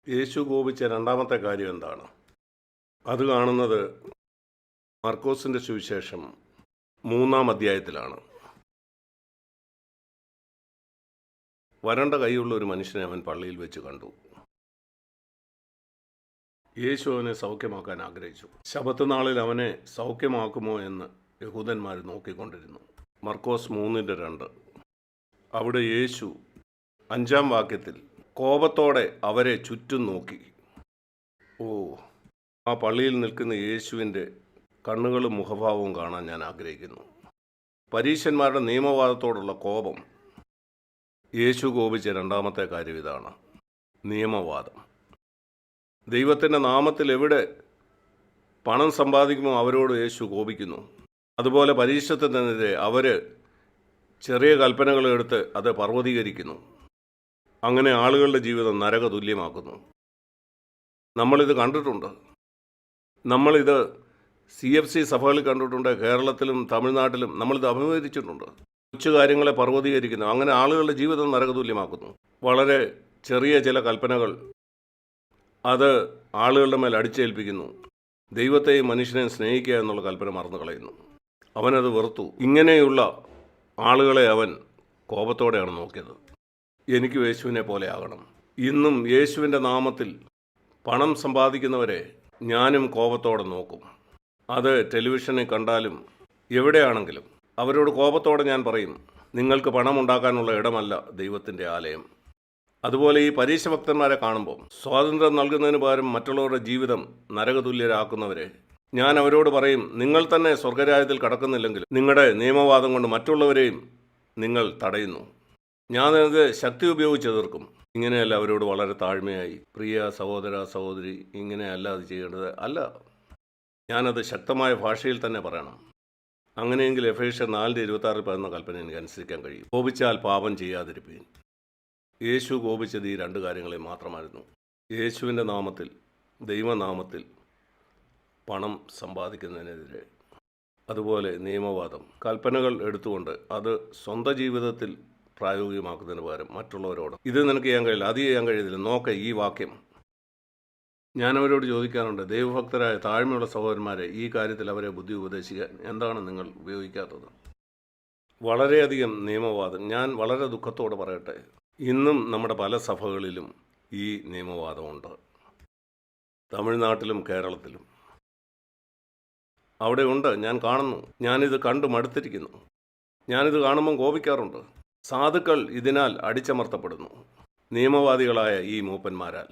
യേശു കോപിച്ച രണ്ടാമത്തെ കാര്യം എന്താണ്? അത് കാണുന്നത് മർക്കോസിൻ്റെ സുവിശേഷം 3-ാം അധ്യായത്തിലാണ്. വരണ്ട കൈയുള്ള ഒരു മനുഷ്യനെ അവൻ പള്ളിയിൽ വെച്ച് കണ്ടു. യേശു അവനെ സൗഖ്യമാക്കാൻ ആഗ്രഹിച്ചു. ശബത്ത് നാളിൽ അവനെ സൗഖ്യമാക്കുമോ എന്ന് യഹൂദന്മാർ നോക്കിക്കൊണ്ടിരുന്നു. മർക്കോസ് 3:2. അവിടെ യേശു 5-ാം വാക്യത്തിൽ കോപത്തോടെ അവരെ ചുറ്റും നോക്കി. ആ പള്ളിയിൽ നിൽക്കുന്ന യേശുവിൻ്റെ കണ്ണുകളും മുഖഭാവവും കാണാൻ ഞാൻ ആഗ്രഹിക്കുന്നു. പരീശന്മാരുടെ നിയമവാദത്തോടുള്ള കോപം. യേശു കോപിച്ച രണ്ടാമത്തെ കാര്യം ഇതാണ്: നിയമവാദം. ദൈവത്തിൻ്റെ നാമത്തിൽ എവിടെ പണം സമ്പാദിക്കുമോ അവരോട് യേശു കോപിക്കുന്നു. അതുപോലെ പരീശത്തിനെതിരെ അവർ ചെറിയ കൽപ്പനകളെടുത്ത് അത് പർവ്വതീകരിക്കുന്നു. അങ്ങനെ ആളുകളുടെ ജീവിതം നരക തുല്യമാക്കുന്നു. നമ്മളിത് കണ്ടിട്ടുണ്ട്. നമ്മളിത് CFC സഭകളിൽ കണ്ടിട്ടുണ്ട്. കേരളത്തിലും തമിഴ്നാട്ടിലും നമ്മളിത് അഭിമുഖീകരിച്ചിട്ടുണ്ട്. കൊച്ചു കാര്യങ്ങളെ പർവ്വതീകരിക്കുന്നു. അങ്ങനെ ആളുകളുടെ ജീവിതം നരകതുല്യമാക്കുന്നു. വളരെ ചെറിയ ചില കൽപ്പനകൾ അത് ആളുകളുടെ മേൽ അടിച്ചേൽപ്പിക്കുന്നു. ദൈവത്തെയും മനുഷ്യനെയും സ്നേഹിക്കുക എന്നുള്ള കൽപ്പന മറന്നു കളയുന്നു. അവനത് വെറുത്തു. ഇങ്ങനെയുള്ള ആളുകളെ അവൻ കോപത്തോടെയാണ് നോക്കിയത്. എനിക്ക് യേശുവിനെ പോലെ ആകണം. ഇന്നും യേശുവിൻ്റെ നാമത്തിൽ പണം സമ്പാദിക്കുന്നവരെ ഞാനും കോപത്തോടെ നോക്കും. അത് ടെലിവിഷനിൽ കണ്ടാലും എവിടെയാണെങ്കിലും അവരോട് കോപത്തോടെ ഞാൻ പറയും, നിങ്ങൾക്ക് പണം ഉണ്ടാക്കാനുള്ള ഇടമല്ല ദൈവത്തിൻ്റെ ആലയം. അതുപോലെ ഈ പരീശഭക്തന്മാരെ കാണുമ്പോൾ സ്വാതന്ത്ര്യം നൽകുന്നതിന് പകരം മറ്റുള്ളവരുടെ ജീവിതം നരകതുല്യരാക്കുന്നവരെ ഞാൻ അവരോട് പറയും, നിങ്ങൾ തന്നെ സ്വർഗരാജ്യത്തിൽ കടക്കുന്നില്ലെങ്കിൽ നിങ്ങളുടെ നിയമവാദം കൊണ്ട് മറ്റുള്ളവരെയും നിങ്ങൾ തടയുന്നു. ഞാനത് ശക്തി ഉപയോഗിച്ച് എതിർക്കും. ഇങ്ങനെയല്ല അവരോട് വളരെ താഴ്മയായി, പ്രിയ സഹോദര സഹോദരി, ഇങ്ങനെയല്ല അത് ചെയ്യേണ്ടത് അല്ല. ഞാനത് ശക്തമായ ഭാഷയിൽ തന്നെ പറയണം. അങ്ങനെയെങ്കിൽ എഫേസ്യർ 4:26 പറയുന്ന കൽപ്പന എനിക്ക് അനുസരിക്കാൻ കഴിയും. കോപിച്ചാൽ പാപം ചെയ്യാതിരിപ്പീൻ. യേശു കോപിച്ചത് ഈ രണ്ട് കാര്യങ്ങളെ മാത്രമായിരുന്നു: യേശുവിൻ്റെ നാമത്തിൽ, ദൈവനാമത്തിൽ പണം സമ്പാദിക്കുന്നതിനെതിരെ, അതുപോലെ നിയമവാദം. കൽപ്പനകൾ എടുത്തുകൊണ്ട് അത് സ്വന്തം ജീവിതത്തിൽ പ്രായോഗികമാക്കുന്നതിന് പകരം മറ്റുള്ളവരോട് ഇത് നിനക്ക് ചെയ്യാൻ കഴിയില്ല, അത് ചെയ്യാൻ കഴിയത്തില്ല, നോക്ക് ഈ വാക്യം. ഞാനവരോട് ചോദിക്കാറുണ്ട്, ദൈവഭക്തരായ താഴ്മയുള്ള സഹോദരന്മാരെ, ഈ കാര്യത്തിൽ അവരെ ബുദ്ധി ഉപദേശിക്കാൻ എന്താണ് നിങ്ങൾ ഉപയോഗിക്കാത്തത്? വളരെയധികം നിയമവാദം. ഞാൻ വളരെ ദുഃഖത്തോടെ പറയട്ടെ, ഇന്നും നമ്മുടെ പല സഭകളിലും ഈ നിയമവാദമുണ്ട്. തമിഴ്നാട്ടിലും കേരളത്തിലും അവിടെ ഉണ്ട്. ഞാൻ കാണുന്നു. ഞാനിത് കണ്ടു മടുത്തിരിക്കുന്നു. ഞാനിത് കാണുമ്പം കോപിക്കാറുണ്ട്. സാധുക്കൾ ഇതിനാൽ അടിച്ചമർത്തപ്പെടുന്നു, നിയമവാദികളായ ഈ മൂപ്പന്മാരാൽ.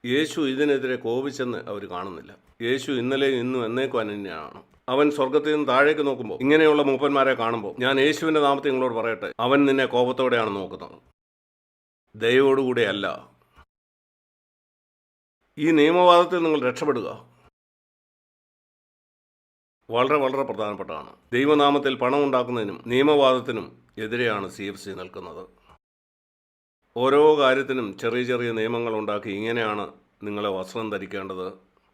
യേശു ഇതിനെതിരെ കോപിച്ചെന്ന് അവർ കാണുന്നില്ല. യേശു ഇന്നലെയും ഇന്നും എന്നേക്കും അനന്യനാണ്. അവൻ സ്വർഗത്തിൽ നിന്ന് താഴേക്ക് നോക്കുമ്പോൾ ഇങ്ങനെയുള്ള മൂപ്പന്മാരെ കാണുമ്പോൾ ഞാൻ യേശുവിൻ്റെ നാമത്തിൽ നിങ്ങളോട് പറയട്ടെ, അവൻ നിന്നെ കോപത്തോടെയാണ് നോക്കുന്നത്, ദയയോടുകൂടെയല്ല. ഈ നിയമവാദത്തിൽ നിങ്ങൾ രക്ഷപ്പെടുക. വളരെ വളരെ പ്രധാനപ്പെട്ടതാണ്. ദൈവനാമത്തിൽ പണം ഉണ്ടാക്കുന്നതിനും നിയമവാദത്തിനും എതിരെയാണ് CFC നിൽക്കുന്നത്. ഓരോ കാര്യത്തിനും ചെറിയ ചെറിയ നിയമങ്ങൾ ഉണ്ടാക്കി, ഇങ്ങനെയാണ് നിങ്ങളെ വസ്ത്രം ധരിക്കേണ്ടത്,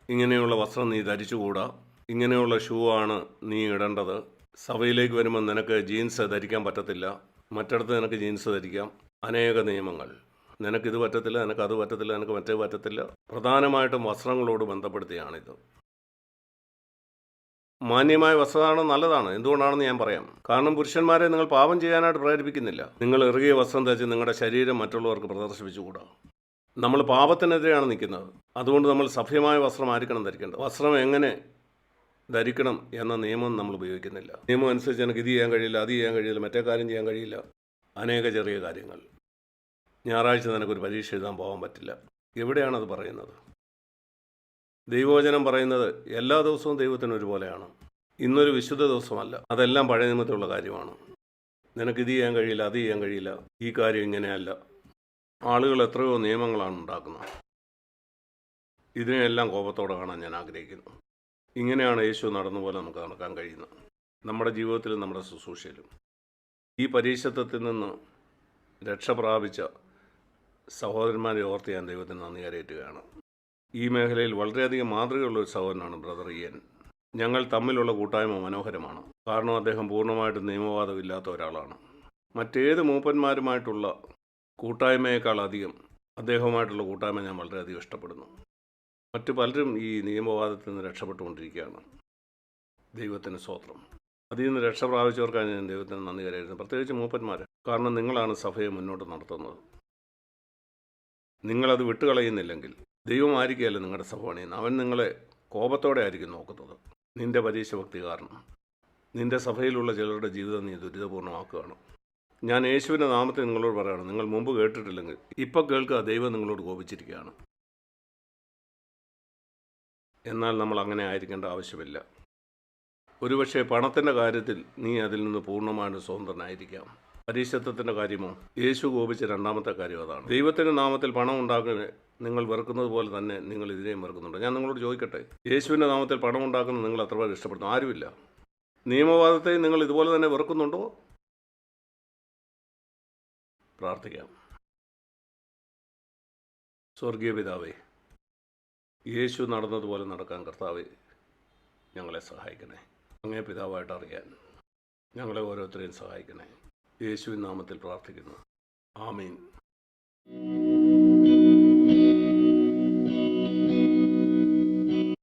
ഇങ്ങനെയുള്ള വസ്ത്രം നീ ധരിച്ചുകൂടാ, ഇങ്ങനെയുള്ള ഷൂ ആണ് നീ ഇടേണ്ടത്, സഭയിലേക്ക് വരുമ്പോൾ നിനക്ക് ജീൻസ് ധരിക്കാൻ പറ്റത്തില്ല, മറ്റിടത്ത് നിനക്ക് ജീൻസ് ധരിക്കാം. അനേക നിയമങ്ങൾ. നിനക്കിത് പറ്റത്തില്ല, നിനക്കത് പറ്റത്തില്ല, നിനക്ക് മറ്റേ പറ്റത്തില്ല. പ്രധാനമായിട്ടും വസ്ത്രങ്ങളോട് ബന്ധപ്പെടുത്തിയാണിത്. മാന്യമായ വസ്ത്രധാരണം നല്ലതാണ്. എന്തുകൊണ്ടാണെന്ന് ഞാൻ പറയാം. കാരണം പുരുഷന്മാരെ നിങ്ങൾ പാപം ചെയ്യാനായിട്ട് പ്രേരിപ്പിക്കുന്നില്ല. നിങ്ങൾ ഇറുകിയ വസ്ത്രം ധരിച്ച് നിങ്ങളുടെ ശരീരം മറ്റുള്ളവർക്ക് പ്രദർശിപ്പിച്ചുകൂടാ. നമ്മൾ പാപത്തിനെതിരെയാണ് നിൽക്കുന്നത്. അതുകൊണ്ട് നമ്മൾ സഭ്യമായ വസ്ത്രമായിരിക്കണം ധരിക്കേണ്ടത്. വസ്ത്രം എങ്ങനെ ധരിക്കണം എന്ന നിയമം നമ്മൾ ഉപയോഗിക്കുന്നില്ല. നിയമം അനുസരിച്ച് എനിക്ക് ഇത് ചെയ്യാൻ കഴിയില്ല, അത് ചെയ്യാൻ കഴിയില്ല, മറ്റേ കാര്യം ചെയ്യാൻ കഴിയില്ല. അനേക ചെറിയ കാര്യങ്ങൾ. ഞായറാഴ്ച നിനക്കൊരു പരീക്ഷ എഴുതാൻ പോകാൻ പറ്റില്ല. എവിടെയാണത് പറയുന്നത്? ദൈവവചനം പറയുന്നത് എല്ലാ ദിവസവും ദൈവത്തിന് ഒരുപോലെയാണ്. ഇന്നൊരു വിശുദ്ധ ദിവസമല്ല. അതെല്ലാം പഴയ നിയമത്തിലുള്ള കാര്യമാണ്. നിനക്ക് ഇത് ചെയ്യാൻ കഴിയില്ല, അത് ചെയ്യാൻ കഴിയില്ല, ഈ കാര്യം ഇങ്ങനെയല്ല. ആളുകൾ എത്രയോ നിയമങ്ങളാണ് ഉണ്ടാക്കുന്നത്. ഇതിനെല്ലാം കോപത്തോടെ കാണാൻ ഞാൻ ആഗ്രഹിക്കുന്നു. ഇങ്ങനെയാണ് യേശു നടന്ന പോലെ നമുക്ക് നടക്കാൻ കഴിയുന്നത്, നമ്മുടെ ജീവിതത്തിലും നമ്മുടെ ശുശ്രൂഷയിലും. ഈ പരീക്ഷത്വത്തിൽ നിന്ന് രക്ഷ പ്രാപിച്ച സഹോദരന്മാരെ ഓർത്ത് ഞാൻ ദൈവത്തിന് നന്ദി കരയറ്റുകയാണ്. ഈ മേഖലയിൽ വളരെയധികം മാതൃകയുള്ള ഒരു സഹോദരനാണ് ബ്രദർ ഇയൻ. ഞങ്ങൾ തമ്മിലുള്ള കൂട്ടായ്മ മനോഹരമാണ്. കാരണം അദ്ദേഹം പൂർണ്ണമായിട്ടും നിയമവാദം ഇല്ലാത്ത ഒരാളാണ്. മറ്റേത് മൂപ്പന്മാരുമായിട്ടുള്ള കൂട്ടായ്മയേക്കാൾ അധികം അദ്ദേഹവുമായിട്ടുള്ള കൂട്ടായ്മ ഞാൻ വളരെയധികം ഇഷ്ടപ്പെടുന്നു. മറ്റു പലരും ഈ നിയമവാദത്തിൽ നിന്ന് രക്ഷപ്പെട്ടുകൊണ്ടിരിക്കുകയാണ്. ദൈവത്തിന് സ്തോത്രം. അതിൽ നിന്ന് രക്ഷ പ്രാപിച്ചവർക്കാണ് ഞാൻ ദൈവത്തിന് നന്ദി കരയുന്നത്, പ്രത്യേകിച്ച് മൂപ്പന്മാർ. കാരണം നിങ്ങളാണ് സഭയെ മുന്നോട്ട് നടത്തുന്നത്. നിങ്ങളത് വിട്ടുകളയുന്നില്ലെങ്കിൽ ദൈവമായിരിക്കുകയല്ല നിങ്ങളുടെ സഭ പണിയുന്നത്. അവൻ നിങ്ങളെ കോപത്തോടെ ആയിരിക്കും നോക്കുന്നത്. നിന്റെ പരീക്ഷഭക്തി കാരണം നിന്റെ സഭയിലുള്ള ചിലരുടെ ജീവിതം നീ ദുരിതപൂർണ്ണമാക്കുകയാണ്. ഞാൻ യേശുവിൻ്റെ നാമത്തിൽ നിങ്ങളോട് പറയുകയാണ്, നിങ്ങൾ മുമ്പ് കേട്ടിട്ടില്ലെങ്കിൽ ഇപ്പോൾ കേൾക്കുക, ദൈവം നിങ്ങളോട് കോപിച്ചിരിക്കുകയാണ്. എന്നാൽ നമ്മൾ അങ്ങനെ ആയിരിക്കേണ്ട ആവശ്യമില്ല. ഒരുപക്ഷെ പണത്തിൻ്റെ കാര്യത്തിൽ നീ അതിൽ നിന്ന് പൂർണ്ണമായും സ്വതന്ത്രനായിരിക്കാം. പരീശത്വത്തിൻ്റെ കാര്യമോ യേശു കോപിച്ച രണ്ടാമത്തെ കാര്യം അതാണ്. ദൈവത്തിൻ്റെ നാമത്തിൽ പണം ഉണ്ടാക്കുന്ന നിങ്ങൾ വെറുക്കുന്നത് പോലെ തന്നെ നിങ്ങൾ ഇതിനെയും വെറുക്കുന്നുണ്ട്. ഞാൻ നിങ്ങളോട് ചോദിക്കട്ടെ, യേശുവിൻ്റെ നാമത്തിൽ പണം ഉണ്ടാക്കുന്നത് നിങ്ങൾ എത്ര പേർ ഇഷ്ടപ്പെടുന്നു? ആരുമില്ല. നിയമവാദത്തെ നിങ്ങൾ ഇതുപോലെ തന്നെ വെറുക്കുന്നുണ്ടോ? പ്രാർത്ഥിക്കാം. സ്വർഗീയ പിതാവേ, യേശു നടന്നതുപോലെ നടക്കാൻ കർത്താവേ ഞങ്ങളെ സഹായിക്കണേ. അങ്ങേ പിതാവായിട്ട് അറിയാൻ ഞങ്ങളെ ഓരോരുത്തരെയും സഹായിക്കണേ. യേശുവിൻ നാമത്തിൽ പ്രാർത്ഥിക്കുന്നു. ആമീൻ.